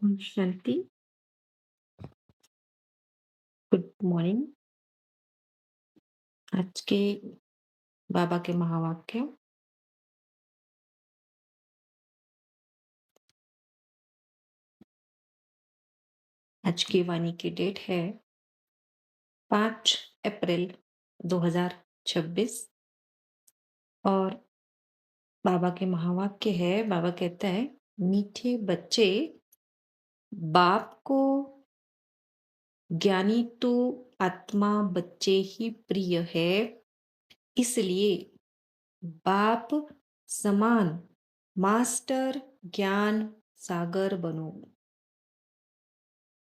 Om Shanti. Good morning. आज के बाबा के महावाक्य। आज की वाणी की डेट है 5 अप्रैल 2026 और बाबा के महावाक्य है। बाबा कहता है, मीठे बच्चे, बाप को ज्ञानी तो आत्मा बच्चे ही प्रिय है, इसलिए बाप समान मास्टर ज्ञान सागर बनो।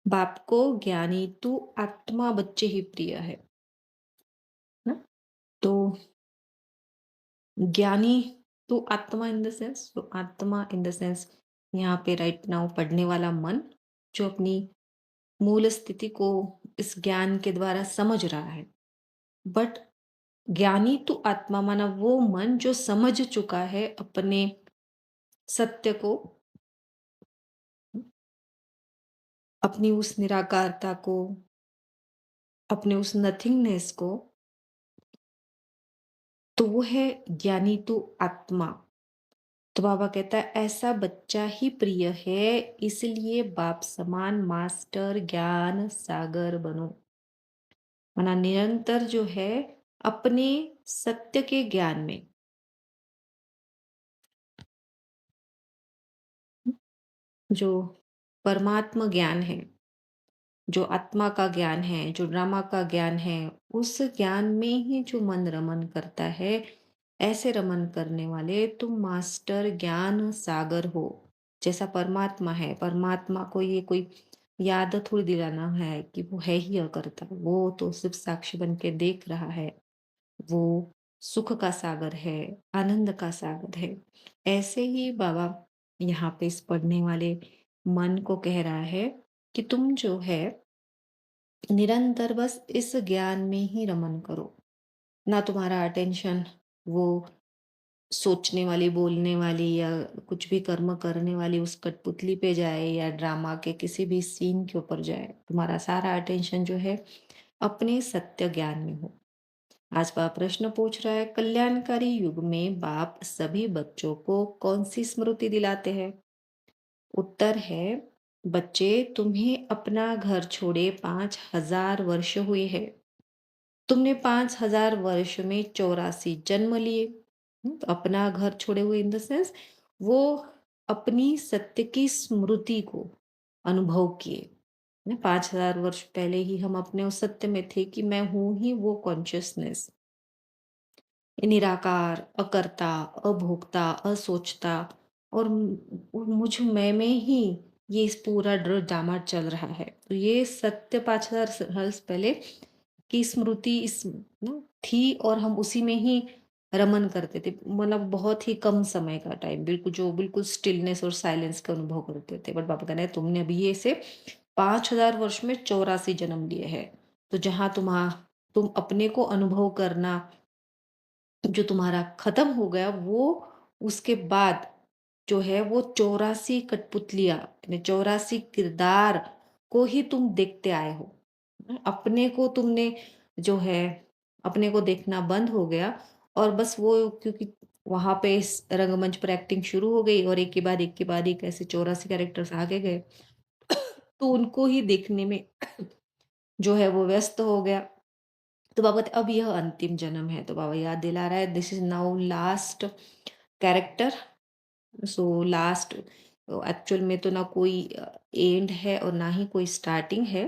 बाप को ज्ञानी तो आत्मा बच्चे ही प्रिय है ना। तो ज्ञानी तो आत्मा इन द सेंस, तो आत्मा इन द सेंस यहाँ पे राइट नाउ पढ़ने वाला मन, जो अपनी मूल स्थिति को इस ज्ञान के द्वारा समझ रहा है। बट ज्ञानी तो आत्मा माना वो मन जो समझ चुका है अपने सत्य को, अपनी उस निराकारता को, अपने उस नथिंगनेस को। तो वो है ज्ञानी तो आत्मा। तो बाबा कहता है ऐसा बच्चा ही प्रिय है, इसलिए बाप समान मास्टर ज्ञान सागर बनो। माना निरंतर जो है अपने सत्य के ज्ञान में, जो परमात्मा ज्ञान है, जो आत्मा का ज्ञान है, जो ड्रामा का ज्ञान है, उस ज्ञान में ही जो मन रमन करता है, ऐसे रमन करने वाले तुम मास्टर ज्ञान सागर हो। जैसा परमात्मा है, परमात्मा को ये कोई याद थोड़ी दिलाना है कि वो है ही अकर्ता, वो तो सिर्फ साक्षी बन के देख रहा है। वो सुख का सागर है, आनंद का सागर है। ऐसे ही बाबा यहाँ पे इस पढ़ने वाले मन को कह रहा है कि तुम जो है निरंतर बस इस ज्ञान में ही रमन करो। ना तुम्हारा अटेंशन वो सोचने वाली, बोलने वाली या कुछ भी कर्म करने वाली उस कठपुतली पे जाए या ड्रामा के किसी भी सीन के ऊपर जाए। तुम्हारा सारा अटेंशन जो है अपने सत्य ज्ञान में हो। आज बाप प्रश्न पूछ रहा है, कल्याणकारी युग में बाप सभी बच्चों को कौन सी स्मृति दिलाते हैं? उत्तर है, बच्चे तुम्हें अपना घर छोड़े 5000 वर्ष हुए हैं। तुमने 5000 वर्ष में 84 जन्म लिए। तो अपना घर छोड़े हुए इन द सेंस वो अपनी सत्य की स्मृति को अनुभव किए। 5000 वर्ष पहले ही हम अपने उस सत्य में थे कि मैं हूं ही वो कॉन्शियसनेस, निराकार, अकर्ता, अभोक्ता, असोचता। और मुझ मैं ही ये इस पूरा ड्रामा चल रहा है। तो ये सत्य 5000 वर्ष पहले की स्मृति इस ना थी और हम उसी में ही रमन करते थे। मतलब बहुत ही कम समय का टाइम, बिल्कुल स्टिलनेस और साइलेंस का अनुभव करते थे। बट बाबा कह रहे हैं तुमने अभी ये से 5000 वर्ष में 84 जन्म लिए हैं। तो जहां तुम अपने को अनुभव करना जो तुम्हारा खत्म हो गया, वो उसके बाद जो है वो 84 कठपुतलियाँ, यानी 84 किरदार को ही तुम देखते आए हो। अपने को तुमने जो है अपने को देखना बंद हो गया और बस वो क्योंकि वहाँ पे इस रंगमंच पर एक्टिंग शुरू हो गई और एक के बाद एक ऐसे 84 कैरेक्टर्स आगे गए। तो उनको ही देखने में जो है वो व्यस्त हो गया। तो बाबा अब यह अंतिम जन्म है। तो बाबा याद दिला रहा है, this is now last character. So last actual में तो ना कोई एंड है और ना ही कोई स्टार्टिंग है।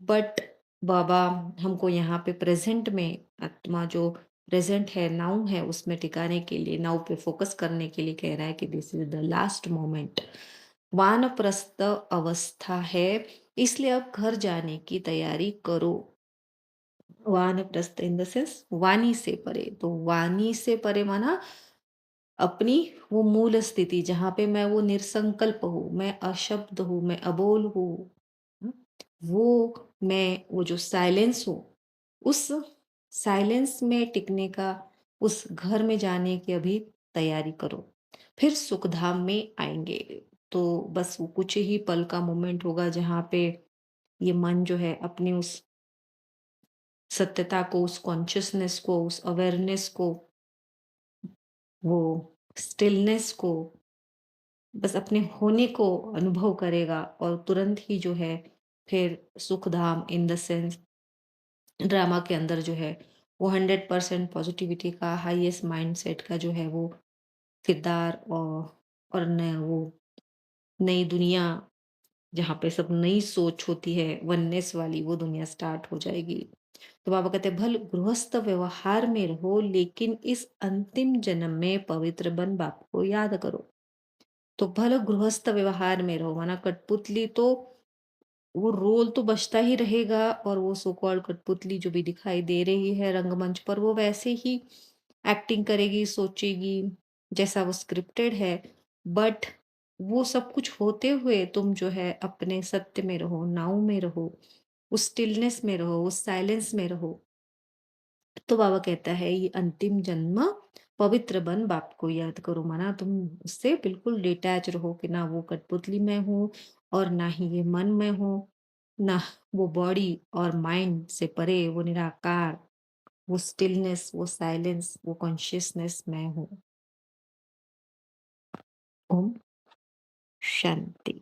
बट बाबा हमको यहाँ पे प्रेजेंट में आत्मा जो प्रेजेंट है, नाउ है, उसमें टिकाने के लिए, नाउ पे फोकस करने के लिए कह रहा है कि this is the last moment. वानप्रस्थ अवस्था है, इसलिए अब घर जाने की तैयारी करो। वानप्रस्थ इन द सेंस वाणी से परे। तो वाणी से परे माना अपनी वो मूल स्थिति जहां पे मैं वो निर्संकल्प हूँ, मैं अशब्द हूँ, मैं अबोल हूँ। हम्म, वो जो साइलेंस हूँ, उस साइलेंस में टिकने का, उस घर में जाने की अभी तैयारी करो, फिर सुखधाम में आएंगे। तो बस वो कुछ ही पल का मोमेंट होगा जहाँ पे ये मन जो है अपनी उस सत्यता को, उस कॉन्शसनेस को, उस अवेयरनेस को, वो स्टिलनेस को, बस अपने होने को अनुभव करेगा और तुरंत ही जो है फिर Sukhdham in the sense drama के अंदर जो है वो 100% पॉजिटिविटी का हाईएस्ट माइंडसेट का जो है वो किरदार और न वो नई दुनिया जहाँ पे सब नई सोच होती है वननेस वाली वो दुनिया स्टार्ट हो जाएगी। तो बाबा कहते हैं भल गृहस्थ व्यवहार में रहो लेकिन इस अंतिम जन्म में पवित्र बन बाप को याद करो। तो भले गृहस्थ व्यवहार में रहो माना कठपुतली तो वो रोल तो बजता ही रहेगा और वो सो कॉल्ड कठपुतली जो भी दिखाई दे रही है रंगमंच पर वो वैसे ही एक्टिंग करेगी, सोचेगी जैसा वो स्क्रिप्टेड है। बट वो सब कुछ होते हुए तुम जो है अपने सत्य में रहो, नाउ में रहो, उस स्टिलनेस में रहो, उस साइलेंस में रहो। तो बाबा कहता है ये अंतिम जन्म पवित्र बन बाप को याद करो माना तुम उससे बिल्कुल डिटैच रहो कि ना वो कठपुतली में हूँ और ना ही ये मन में हूँ, ना वो बॉडी और माइंड से परे वो निराकार, वो स्टिलनेस, वो साइलेंस, वो कॉन्शियसनेस मैं हूँ। ओम शांति।